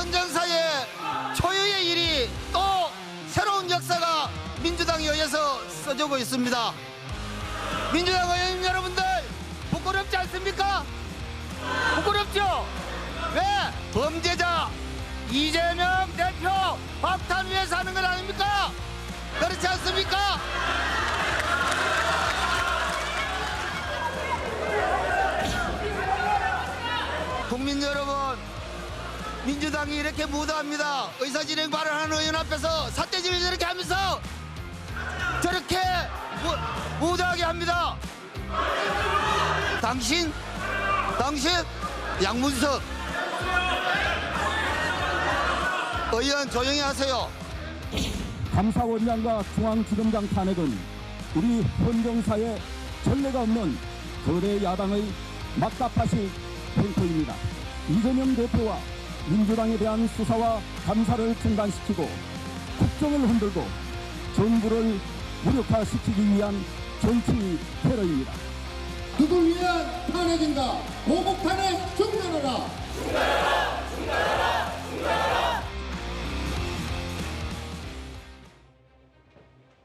헌정사의 초유의 일이 또 새로운 역사가 민주당에 의해서 써주고 있습니다. 민주당 의원 여러분들 부끄럽지 않습니까? 부끄럽죠? 왜? 범죄자 이재명 대표 박탈 위해서 하는 건 아닙니까? 그렇지 않습니까? 국민 여러분, 민주당이 이렇게 무도합니다. 의사진행 발언하는 의원 앞에서 삿대질을 저렇게 하면서 저렇게 무도하게 합니다. 당신 양문석 의원 조용히 하세요. 감사원장과 중앙지검장 탄핵은 우리 헌정사의 전례가 없는 거대 야당의 막다파시 횡포입니다. 이재명 대표와 민주당에 대한 수사와 감사를 중단시키고 국정을 흔들고 정부를 무력화시키기 위한 정치 테러입니다. 누굴 위한 탄핵인가? 보복 탄핵 중단하라!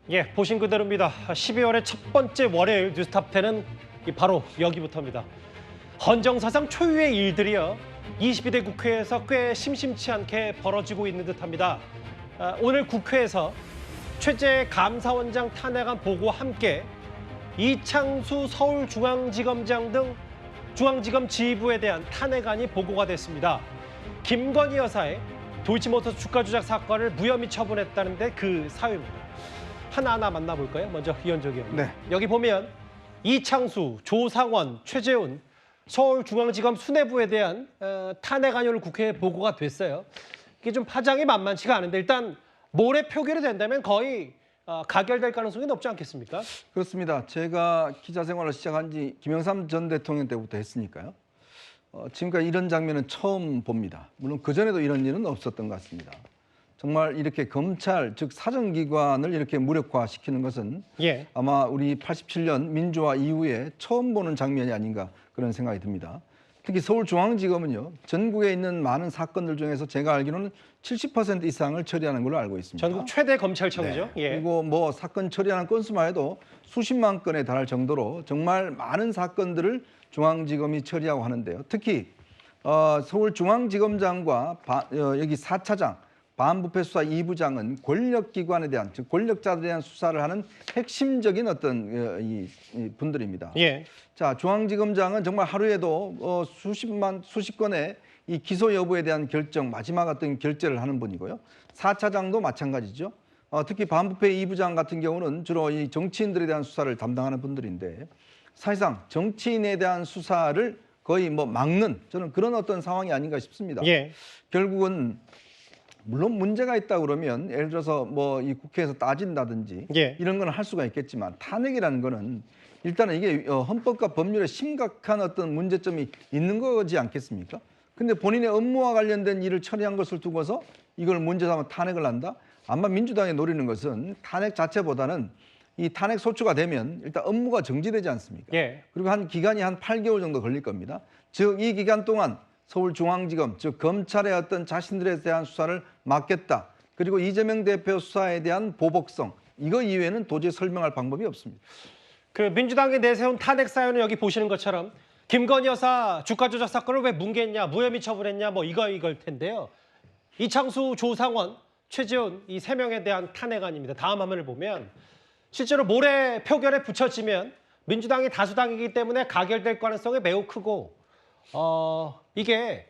예, 보신 그대로입니다. 12월의 첫 번째 월요일 뉴스탑10은 바로 여기부터입니다. 헌정사상 초유의 일들이요. 22대 국회에서 꽤 심심치 않게 벌어지고 있는 듯합니다. 오늘 국회에서 최재 감사원장 탄핵안 보고와 함께 이창수 서울중앙지검장 등 중앙지검 지휘부에 대한 탄핵안이 보고가 됐습니다. 김건희 여사의 도이치모터스 주가 조작 사건을 무혐의 처분했다는데 그 사유입니다. 하나하나 만나볼까요? 먼저 이현정 의원. 네. 여기 보면 이창수, 조상원, 최재훈 서울중앙지검 수뇌부에 대한 탄핵안이 오늘 국회에 보고가 됐어요. 이게 좀 파장이 만만치가 않은데 일단 모레 표결이 된다면 거의 가결될 가능성이 높지 않겠습니까? 그렇습니다. 제가 기자 생활을 시작한 지 김영삼 전 대통령 때부터 했으니까요. 지금까지 이런 장면은 처음 봅니다. 물론 그전에도 이런 일은 없었던 것 같습니다. 정말 이렇게 검찰, 즉 사정기관을 이렇게 무력화시키는 것은 예. 아마 우리 87년 민주화 이후에 처음 보는 장면이 아닌가 그런 생각이 듭니다. 특히 서울중앙지검은요, 전국에 있는 많은 사건들 중에서 제가 알기로는 70% 이상을 처리하는 걸로 알고 있습니다. 전국 최대 검찰청이죠. 네. 예. 그리고 뭐 사건 처리하는 건수만 해도 수십만 건에 달할 정도로 정말 많은 사건들을 중앙지검이 처리하고 하는데요. 특히 서울중앙지검장과 여기 4차장 반부패수사 2부장은 권력기관에 대한, 즉 권력자들에 대한 수사를 하는 핵심적인 어떤 이 분들입니다. 예. 자, 중앙지검장은 정말 하루에도 수십 건의 이 기소 여부에 대한 결정, 마지막 어떤 결재를 하는 분이고요. 4차장도 마찬가지죠. 특히 반부패 2부장 같은 경우는 주로 이 정치인들에 대한 수사를 담당하는 분들인데 사실상 정치인에 대한 수사를 거의 뭐 막는 저는 그런 어떤 상황이 아닌가 싶습니다. 예. 결국은 물론 문제가 있다 그러면 예를 들어서 뭐 이 국회에서 따진다든지 예. 이런 건 할 수가 있겠지만 탄핵이라는 거는 일단은 이게 헌법과 법률에 심각한 어떤 문제점이 있는 거지 않겠습니까? 근데 본인의 업무와 관련된 일을 처리한 것을 두고서 이걸 문제 삼아 탄핵을 한다? 아마 민주당이 노리는 것은 탄핵 자체보다는 이 탄핵 소추가 되면 일단 업무가 정지되지 않습니까? 예. 그리고 한 기간이 한 8개월 정도 걸릴 겁니다. 즉 이 기간 동안 서울중앙지검, 즉 검찰의 어떤 자신들에 대한 수사를 막겠다. 그리고 이재명 대표 수사에 대한 보복성, 이거 이외에는 도저히 설명할 방법이 없습니다. 그 민주당이 내세운 탄핵 사연은 여기 보시는 것처럼 김건희 여사 주가 조작 사건을 왜 뭉갰냐, 무혐의 처분했냐, 뭐 이걸 텐데요. 이창수, 조상원, 최재훈 이 세 명에 대한 탄핵안입니다. 다음 화면을 보면 실제로 모레 표결에 붙여지면 민주당이 다수당이기 때문에 가결될 가능성이 매우 크고 이게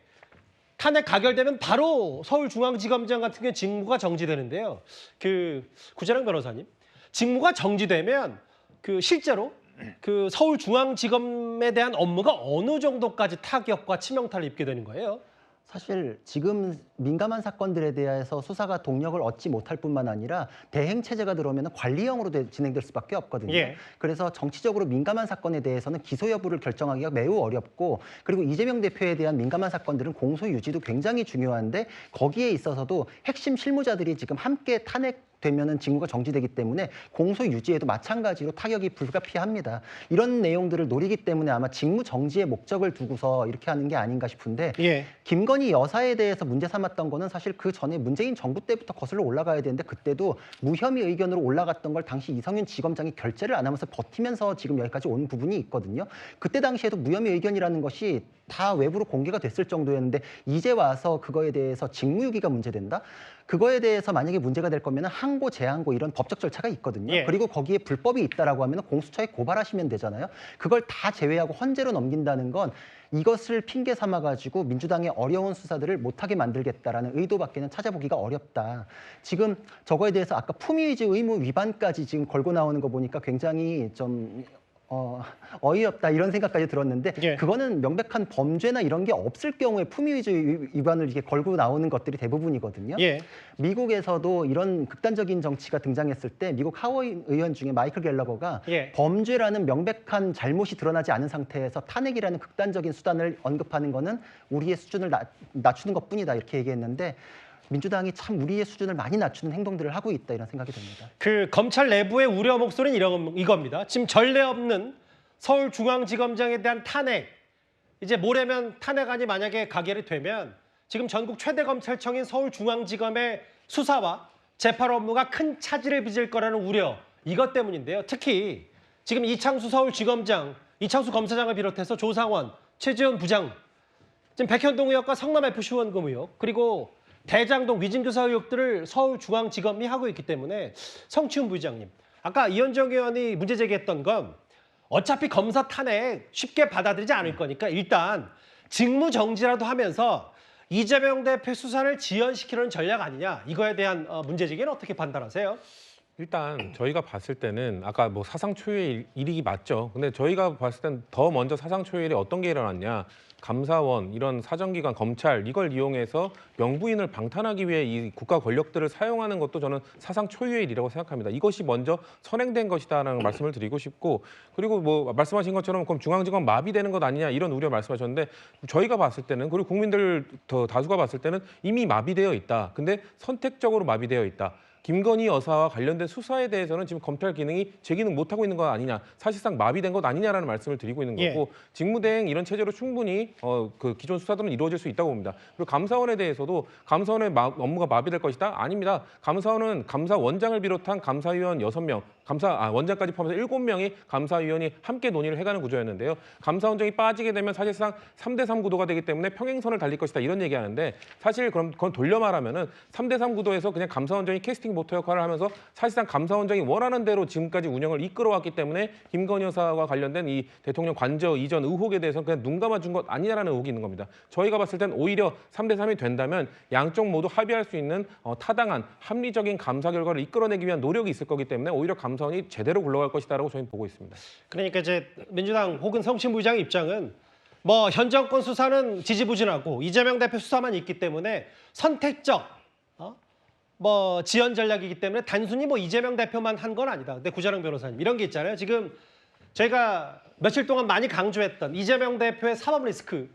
탄핵 가결되면 바로 서울중앙지검장 같은 경우 직무가 정지되는데요. 그 구자랑 변호사님, 직무가 정지되면 그 실제로 그 서울중앙지검에 대한 업무가 어느 정도까지 타격과 치명타를 입게 되는 거예요? 사실 지금 민감한 사건들에 대해서 수사가 동력을 얻지 못할 뿐만 아니라 대행 체제가 들어오면 관리형으로 진행될 수밖에 없거든요. 예. 그래서 정치적으로 민감한 사건에 대해서는 기소 여부를 결정하기가 매우 어렵고, 그리고 이재명 대표에 대한 민감한 사건들은 공소 유지도 굉장히 중요한데 거기에 있어서도 핵심 실무자들이 지금 함께 탄핵 되면은 직무가 정지되기 때문에 공소 유지에도 마찬가지로 타격이 불가피합니다. 이런 내용들을 노리기 때문에 아마 직무 정지의 목적을 두고서 이렇게 하는 게 아닌가 싶은데 예. 김건희 여사에 대해서 문제 삼았던 거는 사실 그 전에 문재인 정부 때부터 거슬러 올라가야 되는데 그때도 무혐의 의견으로 올라갔던 걸 당시 이성윤 지검장이 결재를 안 하면서 버티면서 지금 여기까지 온 부분이 있거든요. 그때 당시에도 무혐의 의견이라는 것이 다 외부로 공개가 됐을 정도였는데 이제 와서 그거에 대해서 직무유기가 문제된다? 그거에 대해서 만약에 문제가 될 거면 항고, 재항고 이런 법적 절차가 있거든요. 예. 그리고 거기에 불법이 있다라고 하면 공수처에 고발하시면 되잖아요. 그걸 다 제외하고 헌재로 넘긴다는 건 이것을 핑계 삼아가지고 민주당의 어려운 수사들을 못하게 만들겠다라는 의도밖에는 찾아보기가 어렵다. 지금 저거에 대해서 아까 품위유지 의무 위반까지 지금 걸고 나오는 거 보니까 굉장히 좀 어이없다 이런 생각까지 들었는데 예. 그거는 명백한 범죄나 이런 게 없을 경우에 품위유지 위반을 이렇게 걸고 나오는 것들이 대부분이거든요. 예. 미국에서도 이런 극단적인 정치가 등장했을 때 미국 하원 의원 중에 마이클 갤러거가 예. 범죄라는 명백한 잘못이 드러나지 않은 상태에서 탄핵이라는 극단적인 수단을 언급하는 거는 우리의 수준을 낮추는 것뿐이다 이렇게 얘기했는데 민주당이 참 우리의 수준을 많이 낮추는 행동들을 하고 있다 이런 생각이 듭니다. 그 검찰 내부의 우려 목소리는 이겁니다. 지금 전례 없는 서울중앙지검장에 대한 탄핵, 이제 모레면 탄핵안이 만약에 가결이 되면 지금 전국 최대 검찰청인 서울중앙지검의 수사와 재판 업무가 큰 차질을 빚을 거라는 우려, 이것 때문인데요. 특히 지금 이창수 서울지검장, 이창수 검사장을 비롯해서 조상원, 최지원 부장, 지금 백현동 의혹과 성남FC 후원금 의혹, 그리고 대장동 위증교사 의혹들을 서울중앙지검이 하고 있기 때문에 성치훈 부의장님, 아까 이현정 의원이 문제 제기했던 건 어차피 검사 탄핵 쉽게 받아들이지 않을 거니까 일단 직무정지라도 하면서 이재명 대표 수사를 지연시키려는 전략 아니냐, 이거에 대한 문제 제기는 어떻게 판단하세요? 일단 저희가 봤을 때는 아까 뭐 사상 초유의 일이기 맞죠. 근데 저희가 봤을 땐 더 먼저 사상 초유의 일이 어떤 게 일어났냐. 감사원, 이런 사정기관, 검찰 이걸 이용해서 영부인을 방탄하기 위해 이 국가 권력들을 사용하는 것도 저는 사상 초유의 일이라고 생각합니다. 이것이 먼저 선행된 것이다라는 말씀을 드리고 싶고, 그리고 뭐 말씀하신 것처럼 그럼 중앙지검 마비되는 것 아니냐 이런 우려 말씀하셨는데 저희가 봤을 때는, 그리고 국민들 더 다수가 봤을 때는 이미 마비되어 있다. 근데 선택적으로 마비되어 있다. 김건희 여사와 관련된 수사에 대해서는 지금 검찰 기능이 제 기능 못하고 있는 것 아니냐, 사실상 마비된 것 아니냐라는 말씀을 드리고 있는 거고, 직무대행 이런 체제로 충분히 그 기존 수사들은 이루어질 수 있다고 봅니다. 그리고 감사원에 대해서도 감사원의 업무가 마비될 것이다? 아닙니다. 감사원은 감사원장을 비롯한 감사위원 6명, 원장까지 포함해서 7명의 감사위원이 함께 논의를 해가는 구조였는데요. 감사원장이 빠지게 되면 사실상 3대3 구도가 되기 때문에 평행선을 달릴 것이다 이런 얘기하는데, 사실 그럼 그건 돌려 말하면은 3대3 구도에서 그냥 감사원장이 캐스팅 모터 역할을 하면서 사실상 감사원장이 원하는 대로 지금까지 운영을 이끌어왔기 때문에 김건희 여사와 관련된 이 대통령 관저 이전 의혹에 대해서는 그냥 눈 감아준 것 아니냐라는 의혹이 있는 겁니다. 저희가 봤을 땐 오히려 3대3이 된다면 양쪽 모두 합의할 수 있는 타당한 합리적인 감사 결과를 이끌어내기 위한 노력이 있을 거기 때문에 오히려 감사원이 제대로 굴러갈 것이다라고 저희는 보고 있습니다. 그러니까 이제 민주당 혹은 성신 부의장의 입장은 뭐 현 정권 수사는 지지부진하고 이재명 대표 수사만 있기 때문에 선택적 뭐 지연 전략이기 때문에 단순히 뭐 이재명 대표만 한 건 아니다. 근데 구자령 변호사님 이런 게 있잖아요. 지금 저희가 며칠 동안 많이 강조했던 이재명 대표의 사법 리스크,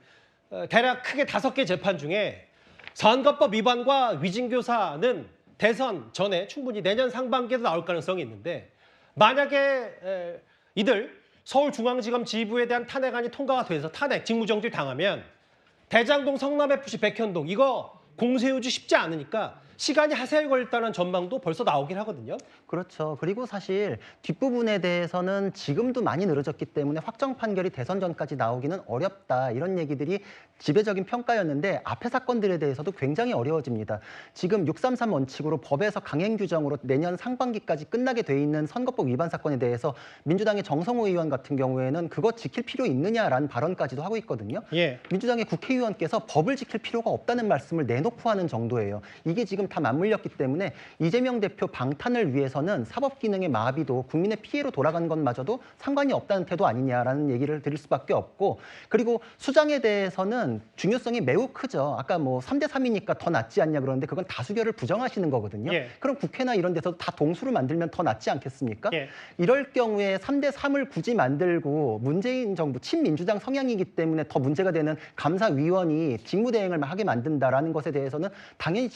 대략 크게 5개 재판 중에 선거법 위반과 위증교사는 대선 전에 충분히 내년 상반기에도 나올 가능성이 있는데, 만약에 이들 서울중앙지검 지휘부에 대한 탄핵안이 통과가 돼서 탄핵, 직무정지를 당하면 대장동, 성남FC, 백현동 이거 공세유지 쉽지 않으니까 시간이 하세히 걸렸다는 전망도 벌써 나오긴 하거든요. 그렇죠. 그리고 사실 뒷부분에 대해서는 지금도 많이 늘어졌기 때문에 확정 판결이 대선 전까지 나오기는 어렵다. 이런 얘기들이 지배적인 평가였는데 앞에 사건들에 대해서도 굉장히 어려워집니다. 지금 633 원칙으로 법에서 강행 규정으로 내년 상반기까지 끝나게 돼 있는 선거법 위반 사건에 대해서 민주당의 정성호 의원 같은 경우에는 그거 지킬 필요 있느냐라는 발언까지도 하고 있거든요. 예. 민주당의 국회의원께서 법을 지킬 필요가 없다는 말씀을 내놓고 하는 정도예요. 이게 지금 다 맞물렸기 때문에 이재명 대표 방탄을 위해서는 사법 기능의 마비도 국민의 피해로 돌아간 것마저도 상관이 없다는 태도 아니냐라는 얘기를 드릴 수밖에 없고, 그리고 수장에 대해서는 중요성이 매우 크죠. 아까 뭐 3대3이니까 더 낫지 않냐 그러는데 그건 다수결을 부정하시는 거거든요. 예. 그럼 국회나 이런 데서 다 동수를 만들면 더 낫지 않겠습니까? 예. 이럴 경우에 3대3을 굳이 만들고 문재인 정부 친민주당 성향이기 때문에 더 문제가 되는 감사위원이 직무대행을 하게 만든다라는 것에 대해서는 당연히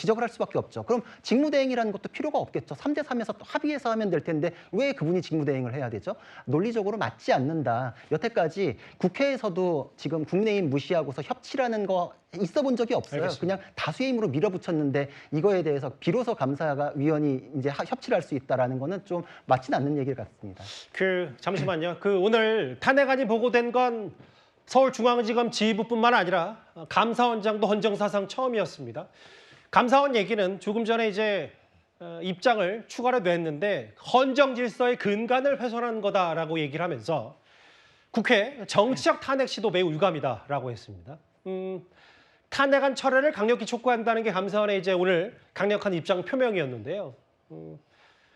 지적을 할 수밖에 없죠. 그럼 직무대행이라는 것도 필요가 없겠죠. 3대 3에서 또 합의해서 하면 될 텐데 왜 그분이 직무대행을 해야 되죠? 논리적으로 맞지 않는다. 여태까지 국회에서도 지금 국민의힘 무시하고서 협치라는 거 있어 본 적이 없어요. 알겠습니다. 그냥 다수의 힘으로 밀어붙였는데 이거에 대해서 비로소 감사가 위원이 이제 협치를 할 수 있다라는 거는 좀 맞지는 않는 얘기 같습니다. 잠시만요. 오늘 탄핵안이 보고된 건 서울중앙지검 지휘부뿐만 아니라 감사원장도 헌정사상 처음이었습니다. 감사원 얘기는 조금 전에 이제 입장을 추가로 냈는데 헌정 질서의 근간을 훼손한 거다라고 얘기를 하면서 국회 정치적 탄핵 시도 매우 유감이다라고 했습니다. 탄핵안 철회를 강력히 촉구한다는 게 감사원의 이제 오늘 강력한 입장 표명이었는데요.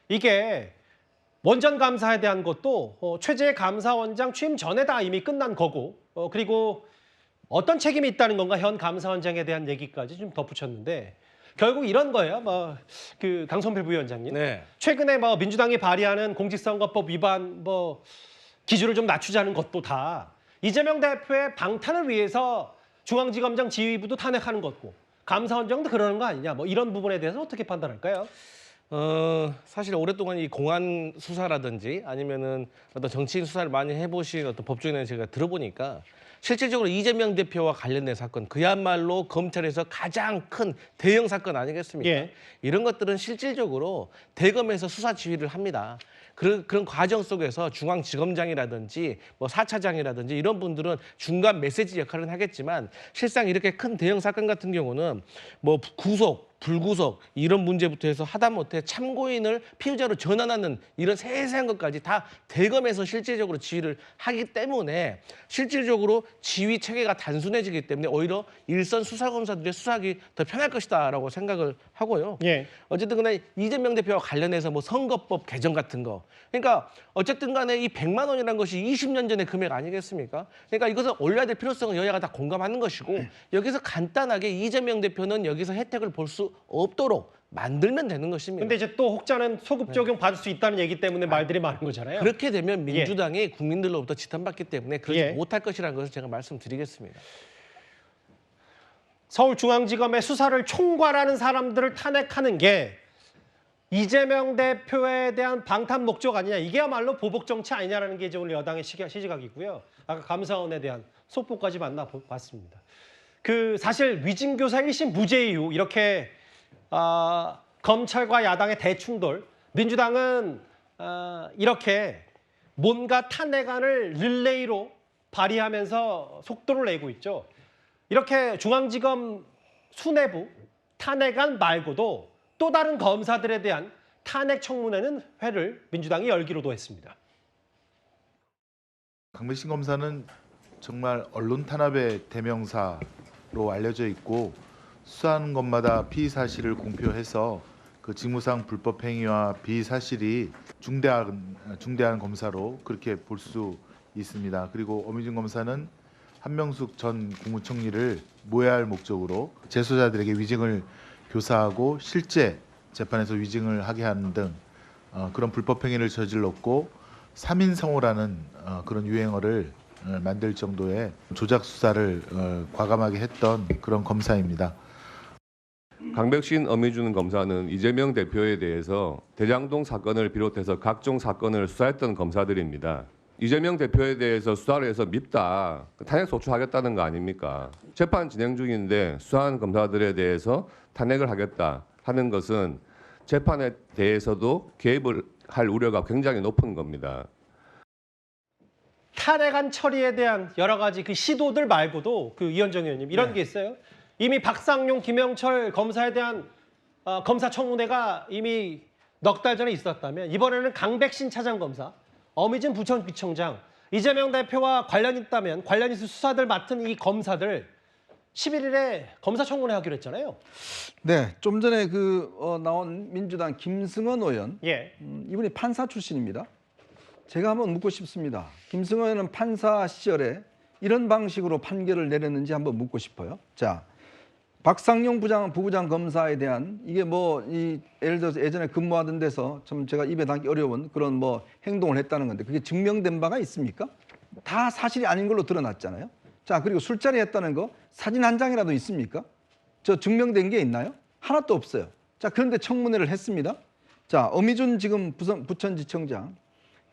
이게 원전 감사에 대한 것도 최재 감사원장 취임 전에 다 이미 끝난 거고 그리고 어떤 책임이 있다는 건가 현 감사원장에 대한 얘기까지 좀 덧붙였는데 결국 이런 거예요. 강성필 부위원장님. 네. 최근에 민주당이 발의하는 공직선거법 위반 기준을 좀 낮추자는 것도 다 이재명 대표의 방탄을 위해서 중앙지검장 지휘부도 탄핵하는 것고 감사원장도 그러는 거 아니냐. 이런 부분에 대해서 어떻게 판단할까요? 사실 오랫동안 이 공안 수사라든지 아니면은 어떤 정치인 수사를 많이 해보신 어떤 법조인을 제가 들어보니까 실질적으로 이재명 대표와 관련된 사건, 그야말로 검찰에서 가장 큰 대형 사건 아니겠습니까? 예. 이런 것들은 실질적으로 대검에서 수사 지휘를 합니다. 그런 과정 속에서 중앙지검장이라든지 4차장이라든지 이런 분들은 중간 메시지 역할은 하겠지만 실상 이렇게 큰 대형 사건 같은 경우는 구속, 불구속 이런 문제부터 해서 하다못해 참고인을 피의자로 전환하는 이런 세세한 것까지 다 대검에서 실질적으로 지휘를 하기 때문에 실질적으로 지휘 체계가 단순해지기 때문에 오히려 일선 수사검사들의 수사하기 더 편할 것이다라고 생각을 하고요. 예. 어쨌든 간에 이재명 대표와 관련해서 선거법 개정 같은 거. 그러니까 어쨌든 간에 이 100만 원이라는 것이 20년 전의 금액 아니겠습니까? 그러니까 이것을 올려야 될 필요성은 여야가 다 공감하는 것이고 여기서 간단하게 이재명 대표는 여기서 혜택을 볼 수 없도록 만들면 되는 것입니다. 근데 이제 또 혹자는 소급 적용 받을 수 있다는 얘기 때문에 말들이 많은 거잖아요. 그렇게 되면 민주당이 국민들로부터 지탄받기 때문에 그러지 예. 못할 것이라는 것을 제가 말씀드리겠습니다. 서울중앙지검의 수사를 총괄하는 사람들을 탄핵하는 게 이재명 대표에 대한 방탄 목적 아니냐. 이게야말로 보복 정치 아니냐라는 게 이제 오늘 여당의 시각이고요. 아까 감사원에 대한 속보까지 만나봤습니다. 사실 위진교사 1심 무죄 이후 이렇게 검찰과 야당의 대충돌, 민주당은 이렇게 뭔가 탄핵안을 릴레이로 발의하면서 속도를 내고 있죠. 이렇게 중앙지검 수뇌부 탄핵안 말고도 또 다른 검사들에 대한 탄핵 청문회는 회를 민주당이 열기로도 했습니다. 강백신 검사는 정말 언론 탄압의 대명사로 알려져 있고 수사하는 것마다 피의 사실을 공표해서 그 직무상 불법 행위와 비의 사실이 중대한 검사로 그렇게 볼 수 있습니다. 그리고 엄희준 검사는 한명숙 전 국무총리를 모해할 목적으로 재소자들에게 위증을 교사하고 실제 재판에서 위증을 하게 하는 등 그런 불법 행위를 저질렀고 3인성호라는 그런 유행어를 만들 정도의 조작 수사를 과감하게 했던 그런 검사입니다. 강백신, 엄희준 검사는 이재명 대표에 대해서 대장동 사건을 비롯해서 각종 사건을 수사했던 검사들입니다. 이재명 대표에 대해서 수사를 해서 밉다, 탄핵 소추하겠다는 거 아닙니까? 재판 진행 중인데 수사한 검사들에 대해서 탄핵을 하겠다 하는 것은 재판에 대해서도 개입을 할 우려가 굉장히 높은 겁니다. 탄핵안 처리에 대한 여러 가지 시도들 말고도 이현정 의원님 이런 게 있어요. 이미 박상용, 김영철 검사에 대한 검사 청문회가 이미 넉 달 전에 있었다면 이번에는 강백신 차장검사, 엄희준 부천구청장, 이재명 대표와 관련 있다면 관련 있을 수사들 맡은 이 검사들 11일에 검사 청문회 하기로 했잖아요. 네, 좀 전에 나온 민주당 김승원 의원, 예. 이분이 판사 출신입니다. 제가 한번 묻고 싶습니다. 김승원 의원은 판사 시절에 이런 방식으로 판결을 내렸는지 한번 묻고 싶어요. 자, 박상용 부부장 검사에 대한 이게 예를 들어서 예전에 근무하던 데서 좀 제가 입에 담기 어려운 그런 행동을 했다는 건데 그게 증명된 바가 있습니까? 다 사실이 아닌 걸로 드러났잖아요. 자, 그리고 술자리 했다는 거 사진 한 장이라도 있습니까? 저 증명된 게 있나요? 하나도 없어요. 자, 그런데 청문회를 했습니다. 자, 어미준 지금 부천지청장,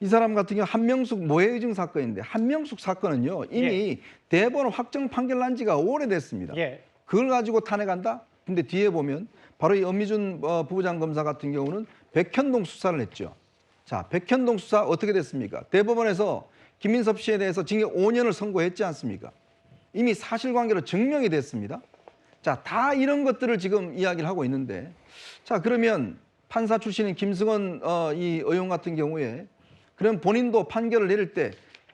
이 사람 같은 경우 한명숙 모해의증 사건인데, 한명숙 사건은요 이미 대법원 확정 판결 난 지가 오래됐습니다. 그걸 가지고 탄핵한다? 근데 뒤에 보면 바로 이 엄미준 부부장 검사 같은 경우는 백현동 수사를 했죠. 자, 백현동 수사 어떻게 됐습니까? 대법원에서 김인섭 씨에 대해서 징역 5년을 선고했지 않습니까? 이미 사실관계로 증명이 됐습니다. 자, 다 이런 것들을 지금 이야기를 하고 있는데, 자, 그러면 판사 출신인 김승원 이 의원 같은 경우에 그럼 본인도 판결을 내릴 때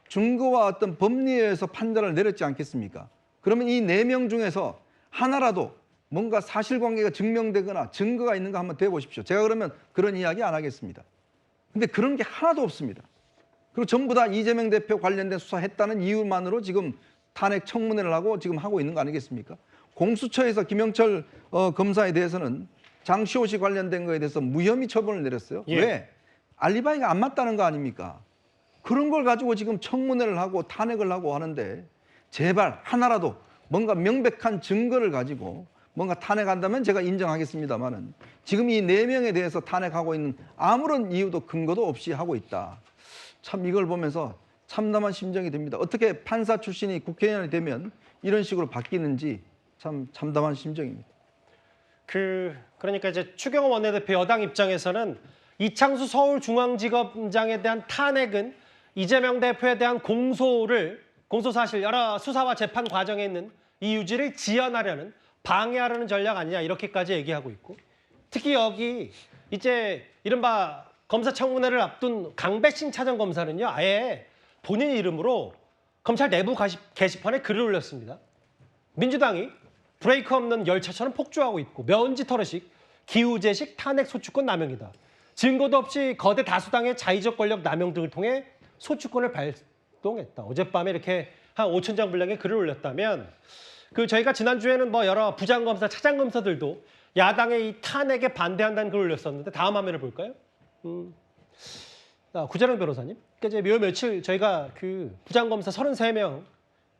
증거와 어떤 법리에 의해서 판단을 내렸지 않겠습니까? 그러면 이 4명 중에서 하나라도 뭔가 사실관계가 증명되거나 증거가 있는가 한번 대보십시오. 제가 그러면 그런 이야기 안 하겠습니다. 근데 그런 게 하나도 없습니다. 그리고 전부 다 이재명 대표 관련된 수사했다는 이유만으로 지금 탄핵 청문회를 하고 지금 하고 있는 거 아니겠습니까? 공수처에서 김영철 검사에 대해서는 장시호 씨 관련된 거에 대해서 무혐의 처분을 내렸어요. 왜? 알리바이가 안 맞다는 거 아닙니까? 그런 걸 가지고 지금 청문회를 하고 탄핵을 하고 하는데, 제발 하나라도 뭔가 명백한 증거를 가지고 뭔가 탄핵한다면 제가 인정하겠습니다만은 지금 이 4명에 대해서 탄핵하고 있는 아무런 이유도 근거도 없이 하고 있다. 참 이걸 보면서 참담한 심정이 듭니다. 어떻게 판사 출신이 국회의원이 되면 이런 식으로 바뀌는지 참 참담한 심정입니다. 그러니까 이제 추경호 원내대표 여당 입장에서는 이창수 서울중앙지검장에 대한 탄핵은 이재명 대표에 대한 공소 사실 여러 수사와 재판 과정에 있는 이 유지를 지연하려는, 방해하려는 전략 아니냐, 이렇게까지 얘기하고 있고, 특히 여기 이제 이른바 검사청문회를 앞둔 강백신 차장검사는요, 아예 본인 이름으로 검찰 내부 게시판에 글을 올렸습니다. 민주당이 브레이크 없는 열차처럼 폭주하고 있고 면지 털어식 기우제식 탄핵 소추권 남용이다. 증거도 없이 거대 다수당의 자의적 권력 남용 등을 통해 소추권을 발동했다. 어젯밤에 이렇게 한 5,000장 분량의 글을 올렸다면, 저희가 지난주에는 뭐 여러 부장검사, 차장검사들도 야당의 이 탄핵에 반대한다는 글을 올렸었는데, 다음 화면을 볼까요? 구자령 변호사님, 이제 며칠 저희가 부장검사 33명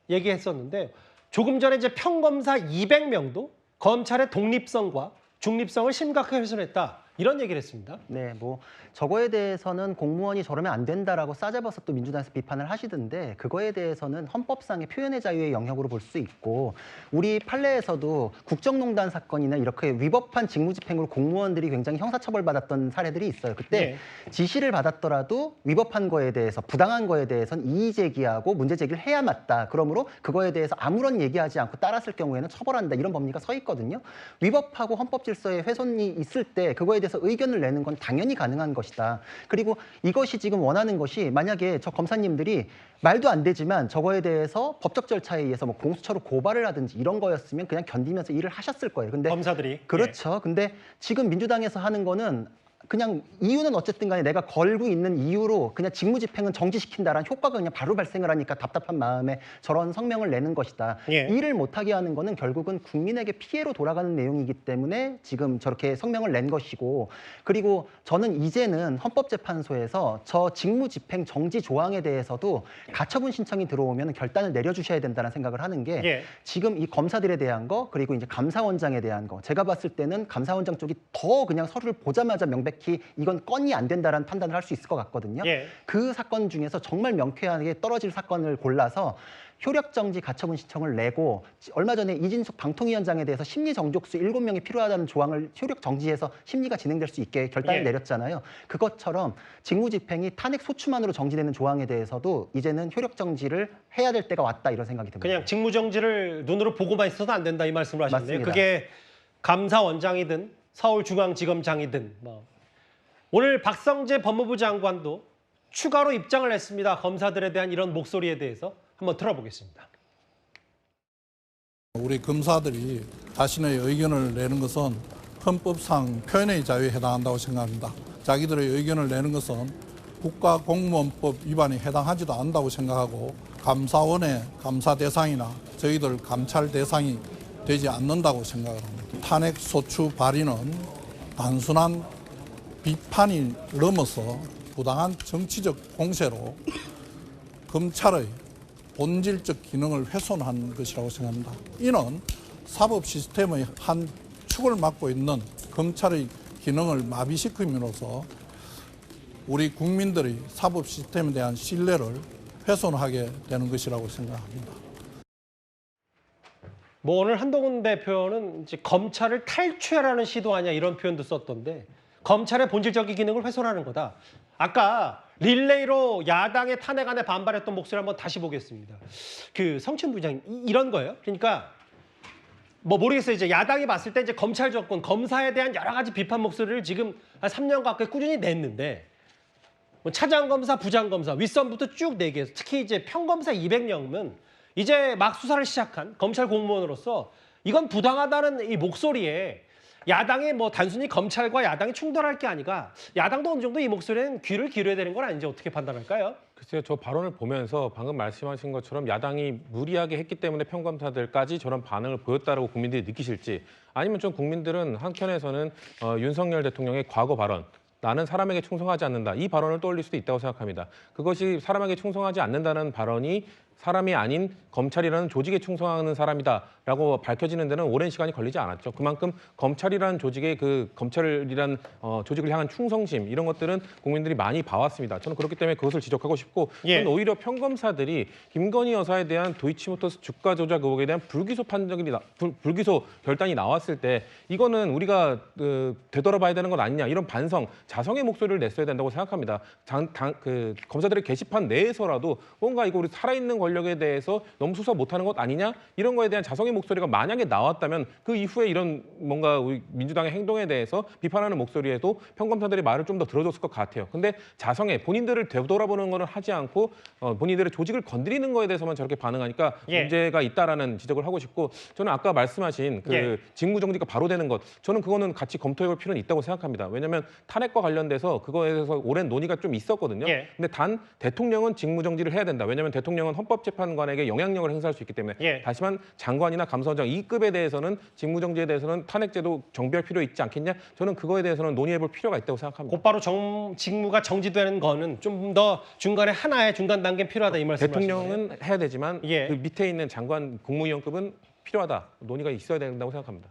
얘기했었는데, 조금 전에 이제 평검사 200명도 검찰의 독립성과 중립성을 심각하게 훼손했다, 이런 얘기를 했습니다. 네, 뭐 저거에 대해서는 공무원이 저러면 안 된다라고 싸잡아서 또 민주당에서 비판을 하시던데, 그거에 대해서는 헌법상의 표현의 자유의 영역으로 볼 수 있고, 우리 판례에서도 국정농단 사건이나 이렇게 위법한 직무집행으로 공무원들이 굉장히 형사처벌받았던 사례들이 있어요. 그때 지시를 받았더라도 위법한 거에 대해서, 부당한 거에 대해서는 이의 제기하고 문제 제기를 해야 맞다. 그러므로 그거에 대해서 아무런 얘기하지 않고 따랐을 경우에는 처벌한다, 이런 법리가 서 있거든요. 위법하고 헌법 질서에 훼손이 있을 때 그거에 대해서 의견을 내는 건 당연히 가능한 것이다. 그리고 이것이 지금 원하는 것이, 만약에 저 검사님들이 말도 안 되지만 저거에 대해서 법적 절차에 의해서 뭐 공수처로 고발을 하든지 이런 거였으면 그냥 견디면서 일을 하셨을 거예요. 근데 검사들이. 그렇죠. 근데 지금 민주당에서 하는 거는 그냥 이유는 어쨌든 간에 내가 걸고 있는 이유로 그냥 직무집행은 정지시킨다라는 효과가 그냥 바로 발생을 하니까 답답한 마음에 저런 성명을 내는 것이다. 일을 못하게 하는 거는 결국은 국민에게 피해로 돌아가는 내용이기 때문에 지금 저렇게 성명을 낸 것이고, 그리고 저는 이제는 헌법재판소에서 저 직무집행 정지 조항에 대해서도 가처분 신청이 들어오면 결단을 내려주셔야 된다는 생각을 하는 게, 지금 이 검사들에 대한 거, 그리고 이제 감사원장에 대한 거, 제가 봤을 때는 감사원장 쪽이 더 그냥 서류를 보자마자 명백히 이건 건이 안 된다라는 판단을 할 수 있을 것 같거든요. 그 사건 중에서 정말 명쾌하게 떨어질 사건을 골라서 효력정지 가처분 신청을 내고, 얼마 전에 이진숙 방통위원장에 대해서 심리정족수 7명이 필요하다는 조항을 효력정지해서 심리가 진행될 수 있게 결단을 내렸잖아요. 그것처럼 직무집행이 탄핵 소추만으로 정지되는 조항에 대해서도 이제는 효력정지를 해야 될 때가 왔다, 이런 생각이 듭니다. 그냥 직무정지를 눈으로 보고만 있어도 안 된다, 이 말씀을 하셨네요. 맞습니다. 그게 감사원장이든 서울중앙지검장이든 오늘 박성재 법무부 장관도 추가로 입장을 냈습니다. 검사들에 대한 이런 목소리에 대해서 한번 들어보겠습니다. 우리 검사들이 자신의 의견을 내는 것은 헌법상 표현의 자유에 해당한다고 생각합니다. 자기들의 의견을 내는 것은 국가공무원법 위반에 해당하지도 않는다고 생각하고, 감사원의 감사 대상이나 저희들 감찰 대상이 되지 않는다고 생각을 합니다. 탄핵 소추 발의는 단순한 비판이 넘어서 부당한 정치적 공세로 검찰의 본질적 기능을 훼손한 것이라고 생각합니다. 이는 사법 시스템의 한 축을 맡고 있는 검찰의 기능을 마비시킴으로써 우리 국민들의 사법 시스템에 대한 신뢰를 훼손하게 되는 것이라고 생각합니다. 뭐 오늘 한동훈 대표는 이제 검찰을 탈취하라는 시도 아니야 이런 표현도 썼던데 검찰의 본질적인 기능을 훼손하는 거다. 아까 릴레이로 야당의 탄핵안에 반발했던 목소리 한번 다시 보겠습니다. 그 성춘 부장님 이런 거예요. 그러니까 뭐 모르겠어요. 이제 야당이 봤을 때 이제 검찰 정권, 검사에 대한 여러 가지 비판 목소리를 지금 한 3년 가까이 꾸준히 냈는데 뭐 차장검사, 부장검사, 윗선부터 쭉 내게 특히 이제 평검사 200명은 이제 막 수사를 시작한 검찰 공무원으로서 이건 부당하다는 이 목소리에 야당이 뭐 단순히 검찰과 야당이 충돌할 게 아니라 야당도 어느 정도 이 목소리는 귀를 기울여야 되는 건 아닌지 어떻게 판단할까요? 글쎄요, 저 발언을 보면서 방금 말씀하신 것처럼 야당이 무리하게 했기 때문에 평검사들까지 저런 반응을 보였다라고 국민들이 느끼실지 아니면 좀 국민들은 한켠에서는 윤석열 대통령의 과거 발언 나는 사람에게 충성하지 않는다. 이 발언을 떠올릴 수도 있다고 생각합니다. 그것이 사람에게 충성하지 않는다는 발언이 사람이 아닌 검찰이라는 조직에 충성하는 사람이다라고 밝혀지는 데는 오랜 시간이 걸리지 않았죠. 그만큼 검찰이라는 조직의 그 검찰이라는 조직을 향한 충성심 이런 것들은 국민들이 많이 봐왔습니다. 저는 그렇기 때문에 그것을 지적하고 싶고 저는 오히려 평검사들이 김건희 여사에 대한 도이치모터스 주가 조작 의혹에 대한 불기소 불기소 결단이 나왔을 때 이거는 우리가 되돌아봐야 되는 건 아니냐 이런 반성, 자성의 목소리를 냈어야 된다고 생각합니다. 검사들의 게시판 내에서라도 뭔가 이거 우리 살아있는 권력에 대해서 너무 수사 못하는 것 아니냐 이런 거에 대한 자성의 목소리가 만약에 나왔다면 그 이후에 이런 뭔가 우리 민주당의 행동에 대해서 비판하는 목소리에도 평검사들이 말을 좀 더 들어줬을 것 같아요. 근데 자성의 본인들을 되돌아보는 거는 하지 않고 본인들의 조직을 건드리는 거에 대해서만 저렇게 반응하니까 문제가 있다라는 지적을 하고 싶고 저는 아까 말씀하신 그 직무정지가 바로 되는 것 저는 그거는 같이 검토해볼 필요는 있다고 생각합니다. 왜냐하면 탄핵과 관련돼서 그거에 대해서 오랜 논의가 좀 있었거든요. 근데 단 대통령은 직무정지를 해야 된다. 왜냐하면 대통령은 헌법재판관에게 영향력을 행사할 수 있기 때문에 다시만 장관이나 감사원장 이 급에 대해서는 직무정지에 대해서는 탄핵제도 정비할 필요 있지 않겠냐? 저는 그거에 대해서는 논의해볼 필요가 있다고 생각합니다. 곧바로 직무가 정지되는 거는 좀 더 중간에 하나의 중간 단계 필요하다 이 말씀이시죠? 대통령은 해야 되지만 그 밑에 있는 장관 국무위원급은 필요하다. 논의가 있어야 된다고 생각합니다.